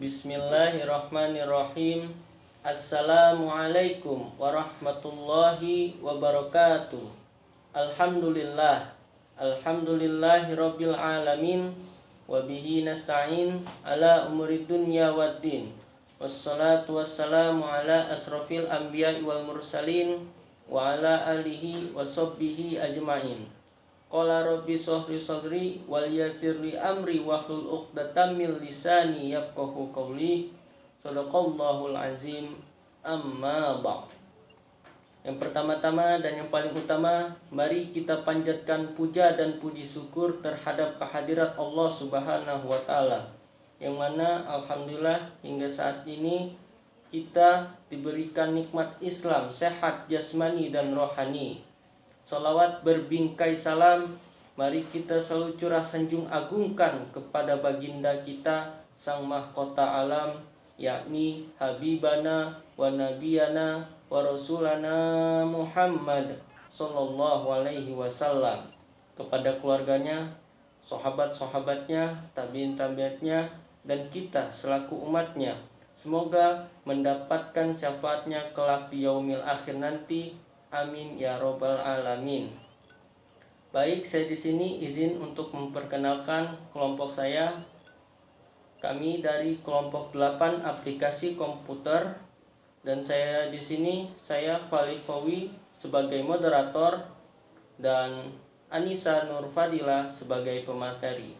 Bismillahirrahmanirrahim. Assalamualaikum warahmatullahi wabarakatuh. Alhamdulillah. Alhamdulillahirabbil alamin. Wabihi nasta'in ala umuri dunya waddin. Wassalatu wassalamu ala asrafil anbiya'i wal mursalin wa ala alihi washabbihi ajma'in. Qala rabbi shrah sadri wal yassir li amri wahlul 'uqdatam min lisani yafqahu qawli. Shadaqallahul azim. Amma ba'd. Yang pertama-tama dan yang paling utama, mari kita panjatkan puja dan puji syukur terhadap kehadirat Allah Subhanahu wa taala, yang mana alhamdulillah hingga saat ini kita diberikan nikmat Islam, sehat jasmani dan rohani. Salawat berbingkai salam mari kita selalu curah sanjung agungkan kepada baginda kita sang mahkota alam, yakni Habibana wa Nabiyana wa Rasulana Muhammad sallallahu alaihi wasallam, kepada keluarganya, sahabat-sahabatnya, tabi'in-tabi'atnya, dan kita selaku umatnya. Semoga mendapatkan syafaatnya kelak di yaumil akhir nanti. Amin ya robbal alamin. Baik, saya di sini izin untuk memperkenalkan kelompok saya. Kami dari kelompok 8 aplikasi komputer, dan saya di sini Khalid Fawi sebagai moderator dan Anissa Nurfadila sebagai pemateri.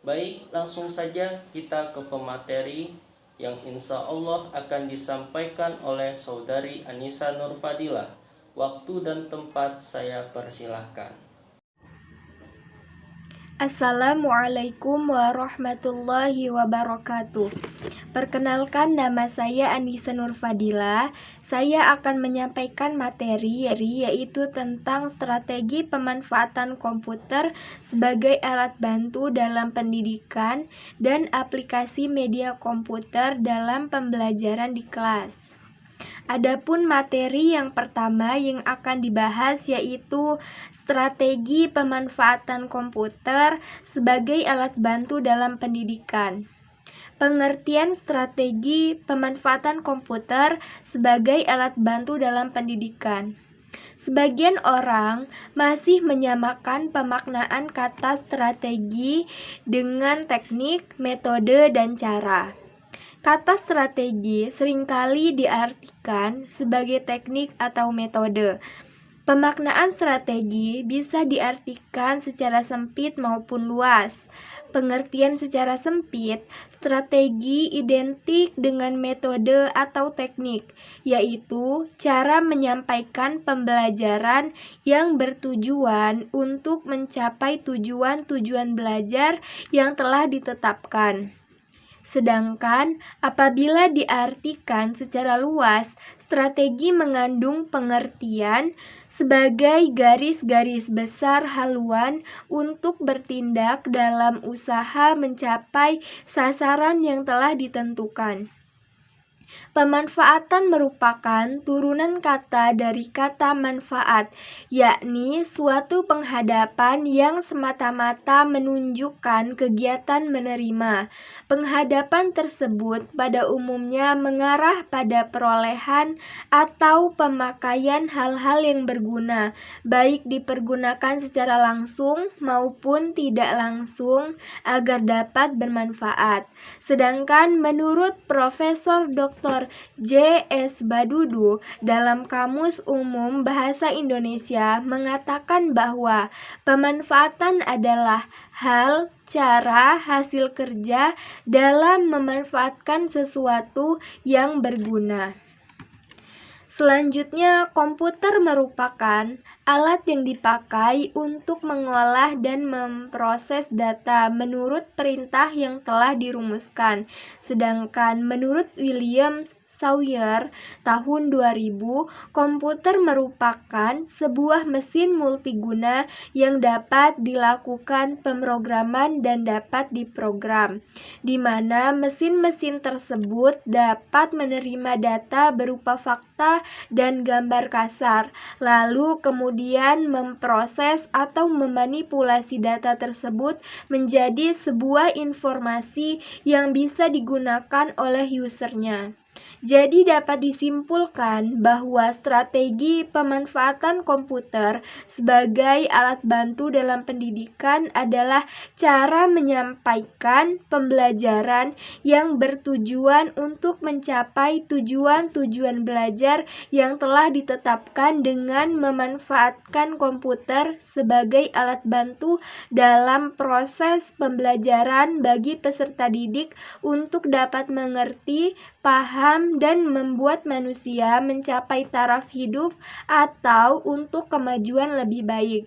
Baik, langsung saja kita ke pemateri yang insya Allah akan disampaikan oleh saudari Anissa Nurfadila. Waktu dan tempat saya persilahkan. Assalamualaikum warahmatullahi wabarakatuh. Perkenalkan, nama saya Anissa Nurfadila. Saya akan menyampaikan materi yaitu tentang strategi pemanfaatan komputer sebagai alat bantu dalam pendidikan dan aplikasi media komputer dalam pembelajaran di kelas. Adapun materi yang pertama yang akan dibahas yaitu strategi pemanfaatan komputer sebagai alat bantu dalam pendidikan. Pengertian strategi pemanfaatan komputer sebagai alat bantu dalam pendidikan. Sebagian orang masih menyamakan pemaknaan kata strategi dengan teknik, metode, dan cara. Kata strategi seringkali diartikan sebagai teknik atau metode. Pemaknaan strategi bisa diartikan secara sempit maupun luas. Pengertian secara sempit, strategi identik dengan metode atau teknik, yaitu cara menyampaikan pembelajaran yang bertujuan untuk mencapai tujuan-tujuan belajar yang telah ditetapkan. Sedangkan apabila diartikan secara luas, strategi mengandung pengertian sebagai garis-garis besar haluan untuk bertindak dalam usaha mencapai sasaran yang telah ditentukan. Pemanfaatan merupakan turunan kata dari kata manfaat, yakni suatu penghadapan yang semata-mata menunjukkan kegiatan menerima. Penghadapan tersebut pada umumnya mengarah pada perolehan atau pemakaian hal-hal yang berguna, baik dipergunakan secara langsung maupun tidak langsung agar dapat bermanfaat. Sedangkan menurut Profesor Dr. J.S. Badudu dalam Kamus Umum Bahasa Indonesia mengatakan bahwa pemanfaatan adalah hal, cara, hasil kerja dalam memanfaatkan sesuatu yang berguna. Selanjutnya, komputer merupakan alat yang dipakai untuk mengolah dan memproses data menurut perintah yang telah dirumuskan. Sedangkan menurut William Sawyer tahun 2000, komputer merupakan sebuah mesin multiguna yang dapat dilakukan pemrograman dan dapat diprogram, di mana mesin-mesin tersebut dapat menerima data berupa fakta dan gambar kasar, lalu kemudian memproses atau memanipulasi data tersebut menjadi sebuah informasi yang bisa digunakan oleh usernya. Jadi dapat disimpulkan bahwa strategi pemanfaatan komputer sebagai alat bantu dalam pendidikan adalah cara menyampaikan pembelajaran yang bertujuan untuk mencapai tujuan-tujuan belajar yang telah ditetapkan dengan memanfaatkan komputer sebagai alat bantu dalam proses pembelajaran bagi peserta didik untuk dapat mengerti, paham, dan membuat manusia mencapai taraf hidup atau untuk kemajuan lebih baik.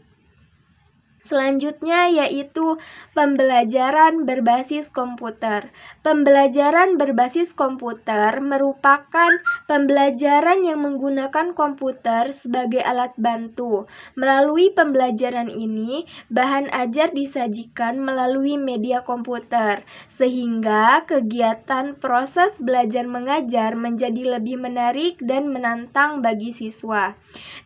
Selanjutnya yaitu pembelajaran berbasis komputer. Pembelajaran berbasis komputer merupakan pembelajaran yang menggunakan komputer sebagai alat bantu. Melalui pembelajaran ini, bahan ajar disajikan melalui media komputer, sehingga kegiatan proses belajar mengajar menjadi lebih menarik dan menantang bagi siswa.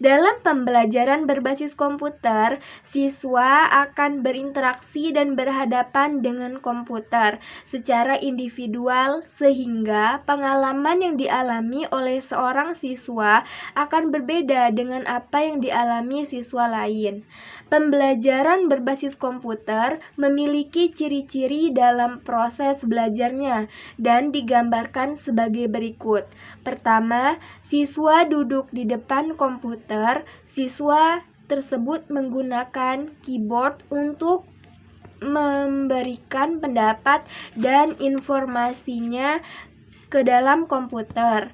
Dalam pembelajaran berbasis komputer, siswa akan berinteraksi dan berhadapan dengan komputer secara individual, sehingga pengalaman yang dialami oleh seorang siswa akan berbeda dengan apa yang dialami siswa lain. Pembelajaran berbasis komputer memiliki ciri-ciri dalam proses belajarnya dan digambarkan sebagai berikut. Pertama, siswa duduk di depan komputer. Siswa tersebut menggunakan keyboard untuk memberikan pendapat dan informasinya ke dalam komputer.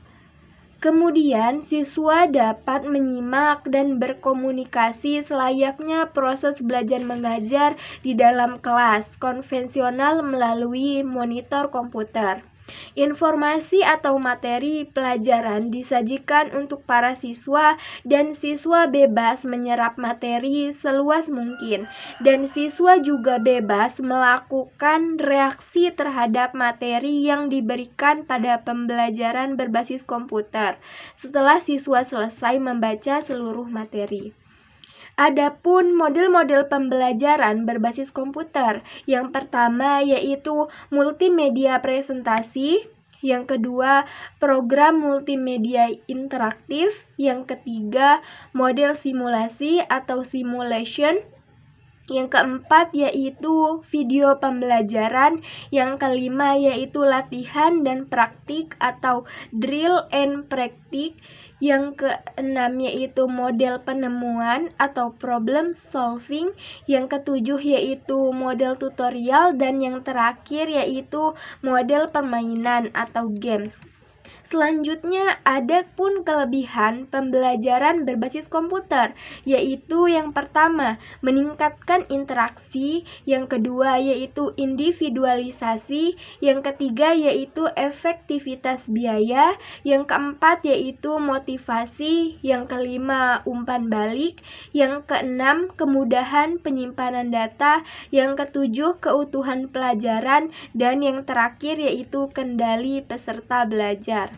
Kemudian, siswa dapat menyimak dan berkomunikasi selayaknya proses belajar mengajar di dalam kelas konvensional melalui monitor komputer. Informasi atau materi pelajaran disajikan untuk para siswa dan siswa bebas menyerap materi seluas mungkin, dan siswa juga bebas melakukan reaksi terhadap materi yang diberikan pada pembelajaran berbasis komputer setelah siswa selesai membaca seluruh materi. Adapun model-model pembelajaran berbasis komputer, yang pertama yaitu multimedia presentasi, yang kedua program multimedia interaktif, yang ketiga model simulasi atau simulation, yang keempat yaitu video pembelajaran, yang kelima yaitu latihan dan praktik atau drill and practice, yang keenam yaitu model penemuan atau problem solving, yang ketujuh yaitu model tutorial, dan yang terakhir yaitu model permainan atau games. Selanjutnya, ada pun kelebihan pembelajaran berbasis komputer, yaitu yang pertama, meningkatkan interaksi, yang kedua yaitu individualisasi, yang ketiga yaitu efektivitas biaya, yang keempat yaitu motivasi, yang kelima umpan balik, yang keenam kemudahan penyimpanan data, yang ketujuh keutuhan pelajaran, dan yang terakhir yaitu kendali peserta belajar.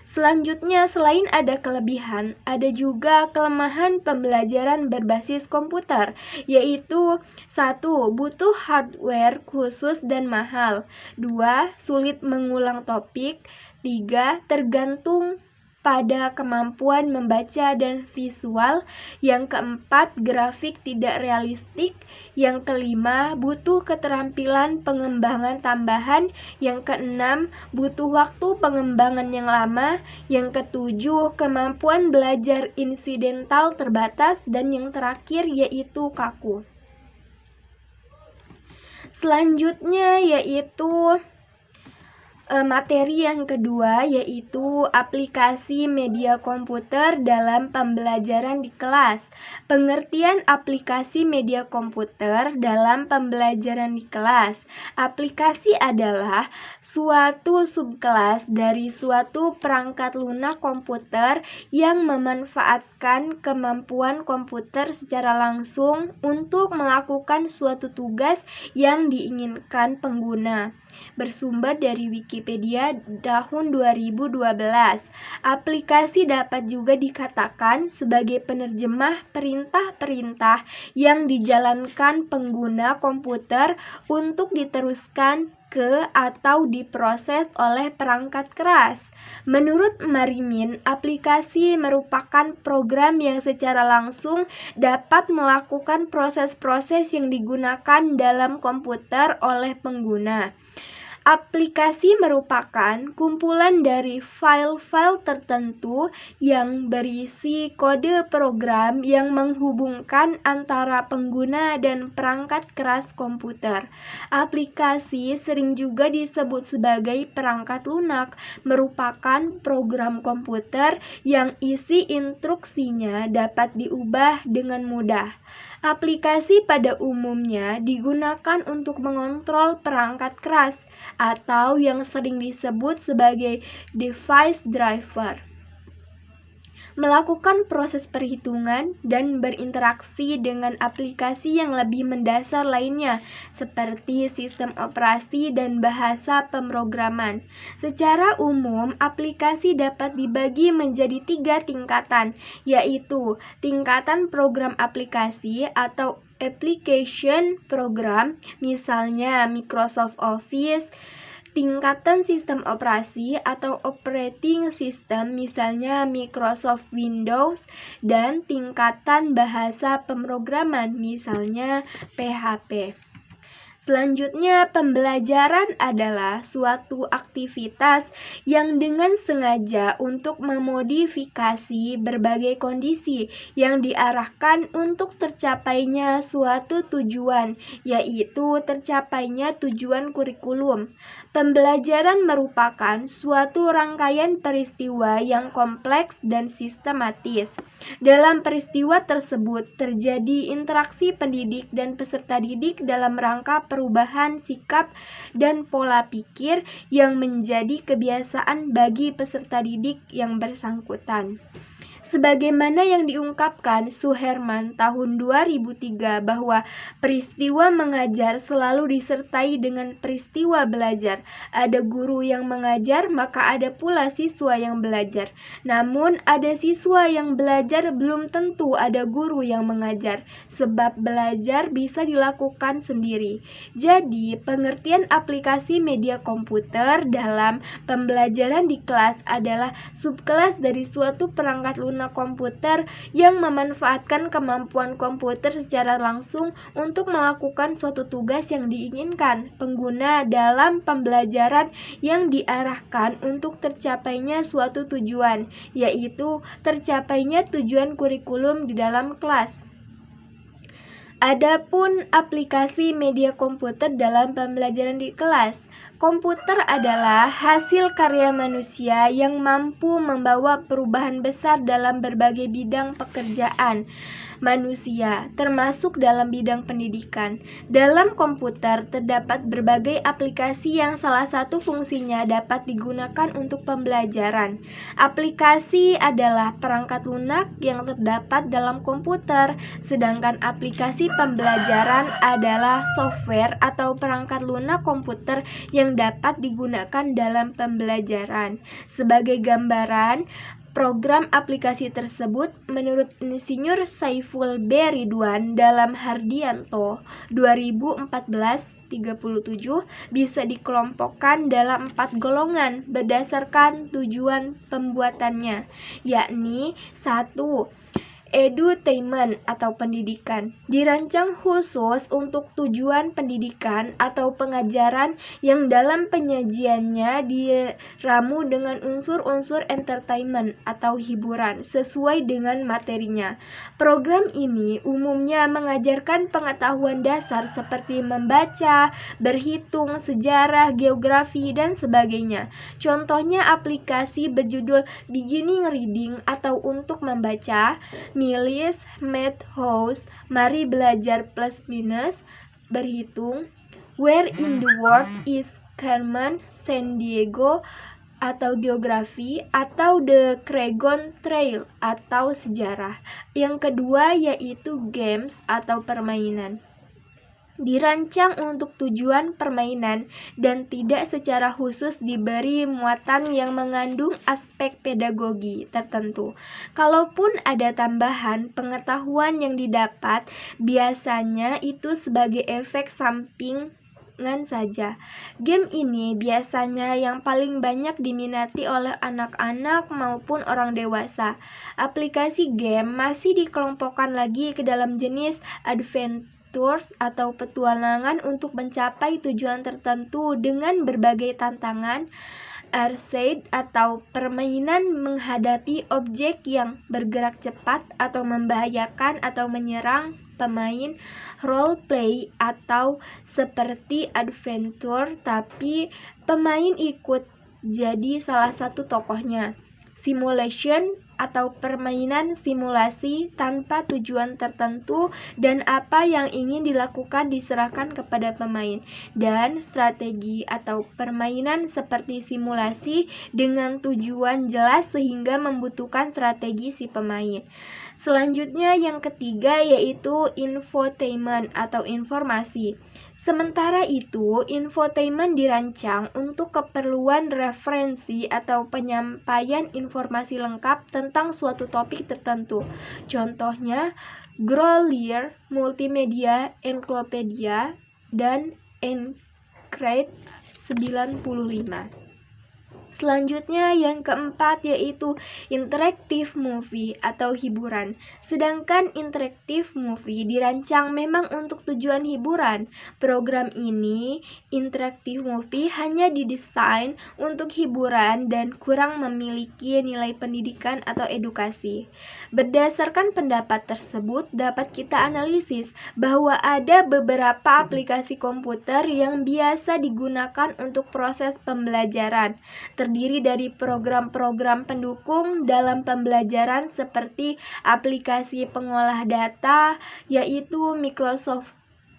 Selanjutnya, selain ada kelebihan, ada juga kelemahan pembelajaran berbasis komputer, yaitu 1. Butuh hardware khusus dan mahal. 2. Sulit mengulang topik. 3. Tergantung pada kemampuan membaca dan visual. Yang keempat, grafik tidak realistik. Yang kelima, butuh keterampilan pengembangan tambahan. Yang keenam, butuh waktu pengembangan yang lama. Yang ketujuh, kemampuan belajar insidental terbatas. Dan yang terakhir yaitu kaku. Selanjutnya yaitu Materi yang kedua yaitu aplikasi media komputer dalam pembelajaran di kelas. Pengertian aplikasi media komputer dalam pembelajaran di kelas. Aplikasi adalah suatu subkelas dari suatu perangkat lunak komputer yang memanfaatkan kemampuan komputer secara langsung untuk melakukan suatu tugas yang diinginkan pengguna. Bersumber dari Wikipedia tahun 2012. Aplikasi dapat juga dikatakan sebagai penerjemah perintah-perintah yang dijalankan pengguna komputer untuk diteruskan ke atau diproses oleh perangkat keras. Menurut Marimin, aplikasi merupakan program yang secara langsung dapat melakukan proses-proses yang digunakan dalam komputer oleh pengguna. Aplikasi merupakan kumpulan dari file-file tertentu yang berisi kode program yang menghubungkan antara pengguna dan perangkat keras komputer. Aplikasi sering juga disebut sebagai perangkat lunak, merupakan program komputer yang isi instruksinya dapat diubah dengan mudah. Aplikasi pada umumnya digunakan untuk mengontrol perangkat keras atau yang sering disebut sebagai device driver, melakukan proses perhitungan dan berinteraksi dengan aplikasi yang lebih mendasar lainnya seperti sistem operasi dan bahasa pemrograman. Secara umum, aplikasi dapat dibagi menjadi 3 tingkatan, yaitu tingkatan program aplikasi atau application program, misalnya Microsoft Office, tingkatan sistem operasi atau operating system, misalnya Microsoft Windows, dan tingkatan bahasa pemrograman, misalnya PHP. Selanjutnya, pembelajaran adalah suatu aktivitas yang dengan sengaja untuk memodifikasi berbagai kondisi yang diarahkan untuk tercapainya suatu tujuan, yaitu tercapainya tujuan kurikulum. Pembelajaran merupakan suatu rangkaian peristiwa yang kompleks dan sistematis. Dalam peristiwa tersebut terjadi interaksi pendidik dan peserta didik dalam rangka perubahan sikap dan pola pikir yang menjadi kebiasaan bagi peserta didik yang bersangkutan. Sebagaimana yang diungkapkan Suherman tahun 2003 bahwa peristiwa mengajar selalu disertai dengan peristiwa belajar. Ada guru yang mengajar, maka ada pula siswa yang belajar. Namun ada siswa yang belajar belum tentu ada guru yang mengajar, sebab belajar bisa dilakukan sendiri. Jadi, pengertian aplikasi media komputer dalam pembelajaran di kelas adalah subkelas dari suatu perangkat lunak komputer yang memanfaatkan kemampuan komputer secara langsung untuk melakukan suatu tugas yang diinginkan pengguna dalam pembelajaran yang diarahkan untuk tercapainya suatu tujuan, yaitu tercapainya tujuan kurikulum di dalam kelas. Adapun aplikasi media komputer dalam pembelajaran di kelas, komputer adalah hasil karya manusia yang mampu membawa perubahan besar dalam berbagai bidang pekerjaan manusia, termasuk dalam bidang pendidikan. Dalam komputer terdapat berbagai aplikasi yang salah satu fungsinya dapat digunakan untuk pembelajaran. Aplikasi adalah perangkat lunak yang terdapat dalam komputer, sedangkan aplikasi pembelajaran adalah software atau perangkat lunak komputer yang dapat digunakan dalam pembelajaran. Sebagai gambaran, program aplikasi tersebut menurut Insinyur Saiful B. Ridwan dalam Hardianto 2014-37 bisa dikelompokkan dalam 4 golongan berdasarkan tujuan pembuatannya, yakni 1. edutainment atau pendidikan. Dirancang khusus untuk tujuan pendidikan atau pengajaran yang dalam penyajiannya diramu dengan unsur-unsur entertainment atau hiburan sesuai dengan materinya. Program ini umumnya mengajarkan pengetahuan dasar seperti membaca, berhitung, sejarah, geografi, dan sebagainya. Contohnya aplikasi berjudul Beginning Reading atau untuk membaca, Milis Math House, Mari Belajar Plus Minus, berhitung, Where in the World is Carmen Sandiego atau geografi, atau The Cragon Trail atau sejarah. Yang kedua yaitu games atau permainan. Dirancang untuk tujuan permainan dan tidak secara khusus diberi muatan yang mengandung aspek pedagogi tertentu. Kalaupun ada tambahan pengetahuan yang didapat, biasanya itu sebagai efek sampingan saja. Game ini biasanya yang paling banyak diminati oleh anak-anak maupun orang dewasa. Aplikasi game masih dikelompokkan lagi ke dalam jenis adventure atau petualangan untuk mencapai tujuan tertentu dengan berbagai tantangan, arcade atau permainan menghadapi objek yang bergerak cepat atau membahayakan atau menyerang pemain, role play atau seperti adventure tapi pemain ikut jadi salah satu tokohnya, simulation atau permainan simulasi tanpa tujuan tertentu dan apa yang ingin dilakukan diserahkan kepada pemain, dan strategi atau permainan seperti simulasi dengan tujuan jelas sehingga membutuhkan strategi si pemain. Selanjutnya yang ketiga yaitu infotainment atau informasi. Sementara itu, infotainment dirancang untuk keperluan referensi atau penyampaian informasi lengkap tentang suatu topik tertentu. Contohnya, Grolier, Multimedia, Encyclopedia, dan Encrypt 95. Selanjutnya yang keempat yaitu interactive movie atau hiburan. Sedangkan interactive movie dirancang memang untuk tujuan hiburan. Program ini, interactive movie, hanya didesain untuk hiburan dan kurang memiliki nilai pendidikan atau edukasi. Berdasarkan pendapat tersebut, dapat kita analisis bahwa ada beberapa aplikasi komputer yang biasa digunakan untuk proses pembelajaran, terdiri dari program-program pendukung dalam pembelajaran seperti aplikasi pengolah data, yaitu Microsoft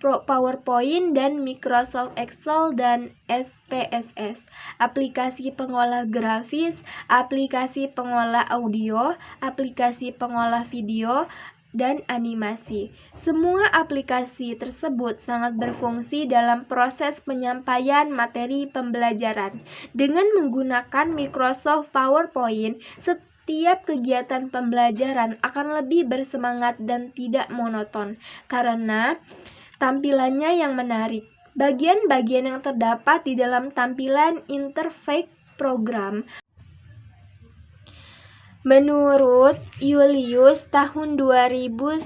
PowerPoint dan Microsoft Excel dan SPSS, aplikasi pengolah grafis, aplikasi pengolah audio, aplikasi pengolah video, dan animasi. Semua aplikasi tersebut sangat berfungsi dalam proses penyampaian materi pembelajaran. Dengan menggunakan Microsoft PowerPoint, setiap kegiatan pembelajaran akan lebih bersemangat dan tidak monoton karena tampilannya yang menarik. Bagian-bagian yang terdapat di dalam tampilan interface program menurut Julius tahun 2010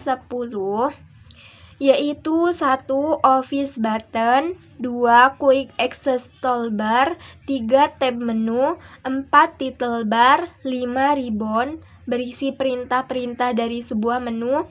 yaitu 1. Office button, 2. Quick access toolbar, 3. tab menu, 4. title bar, 5. ribbon berisi perintah-perintah dari sebuah menu,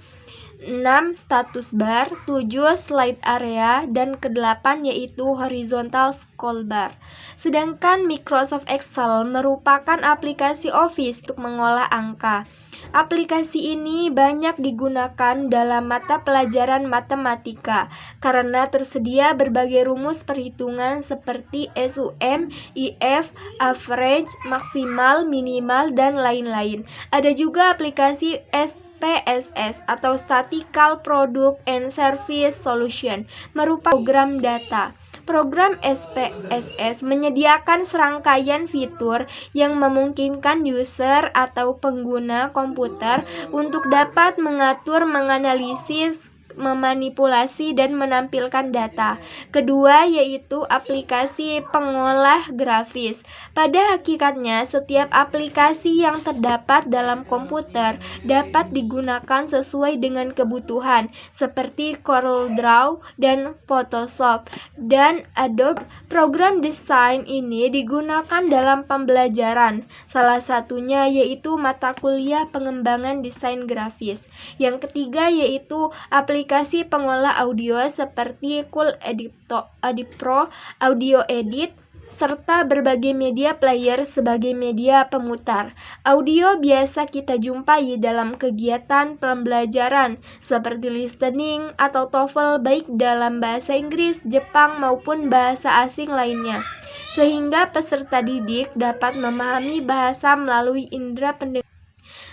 6. status bar, 7. slide area, dan ke-8 yaitu horizontal scroll bar. Sedangkan Microsoft Excel merupakan aplikasi Office untuk mengolah angka. Aplikasi ini banyak digunakan dalam mata pelajaran matematika karena tersedia berbagai rumus perhitungan seperti SUM, IF, average, maksimal, minimal, dan lain-lain. Ada juga aplikasi SPSS atau Statistical Product and Service Solution, merupakan program data. Program SPSS menyediakan serangkaian fitur yang memungkinkan user atau pengguna komputer untuk dapat mengatur, menganalisis memanipulasi dan menampilkan data. Kedua yaitu aplikasi pengolah grafis. Pada hakikatnya, setiap aplikasi yang terdapat dalam komputer dapat digunakan sesuai dengan kebutuhan, seperti CorelDRAW dan Photoshop dan Adobe. Program desain ini digunakan dalam pembelajaran, salah satunya yaitu mata kuliah pengembangan desain grafis. Yang ketiga yaitu aplikasi pengolah audio seperti Cool Edit Pro, Audio Edit, serta berbagai media player sebagai media pemutar. Audio biasa kita jumpai dalam kegiatan pembelajaran seperti listening atau TOEFL baik dalam bahasa Inggris, Jepang maupun bahasa asing lainnya, sehingga peserta didik dapat memahami bahasa melalui indera pendengaran.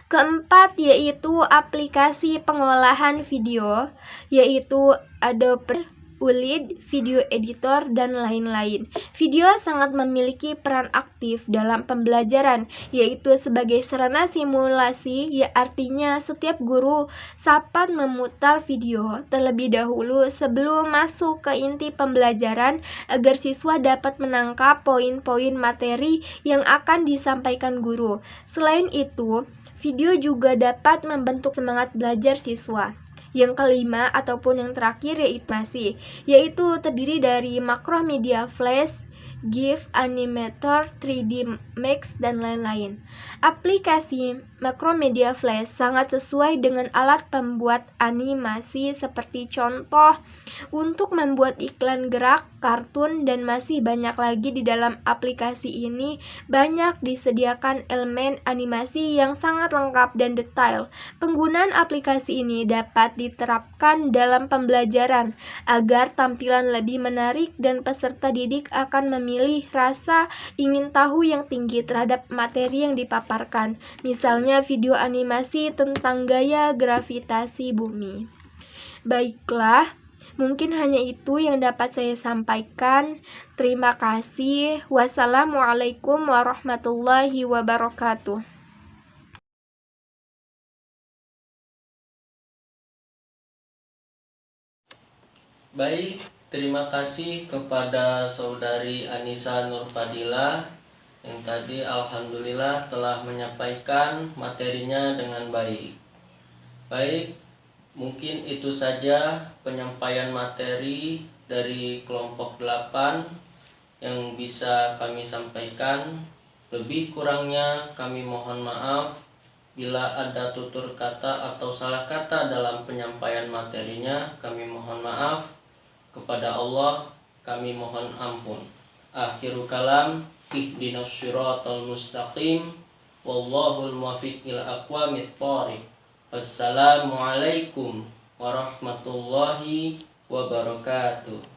Keempat yaitu aplikasi pengolahan video, yaitu Adobe Ulid, Video Editor, dan lain-lain. Video sangat memiliki peran aktif dalam pembelajaran, yaitu sebagai sarana simulasi, ya artinya setiap guru dapat memutar video terlebih dahulu sebelum masuk ke inti pembelajaran agar siswa dapat menangkap poin-poin materi yang akan disampaikan guru. Selain itu, video juga dapat membentuk semangat belajar siswa. Yang kelima ataupun yang terakhir yaitu terdiri dari Macromedia Flash, GIF, Animator, 3D Max, dan lain-lain. Aplikasi Macromedia Flash sangat sesuai dengan alat pembuat animasi seperti contoh untuk membuat iklan gerak, kartun, dan masih banyak lagi. Di dalam aplikasi ini banyak disediakan elemen animasi yang sangat lengkap dan detail. Penggunaan aplikasi ini dapat diterapkan dalam pembelajaran agar tampilan lebih menarik dan peserta didik akan memilih rasa ingin tahu yang tinggi terhadap materi yang dipaparkan. Misalnya video animasi tentang gaya gravitasi bumi. Baiklah, mungkin hanya itu yang dapat saya sampaikan. Terima kasih. Wassalamualaikum warahmatullahi wabarakatuh. Baik, terima kasih kepada Saudari Anissa Nurfadilah yang tadi alhamdulillah telah menyampaikan materinya dengan baik. Baik, mungkin itu saja penyampaian materi dari kelompok 8 yang bisa kami sampaikan. Lebih kurangnya kami mohon maaf bila ada tutur kata atau salah kata dalam penyampaian materinya. Kami mohon maaf. Kepada Allah kami mohon ampun. Akhirul kalam, ihdinas siratal mustaqim, wallahul muwaffiq ila aqwamit thoriq. Wassalamualaikum warahmatullahi wabarakatuh.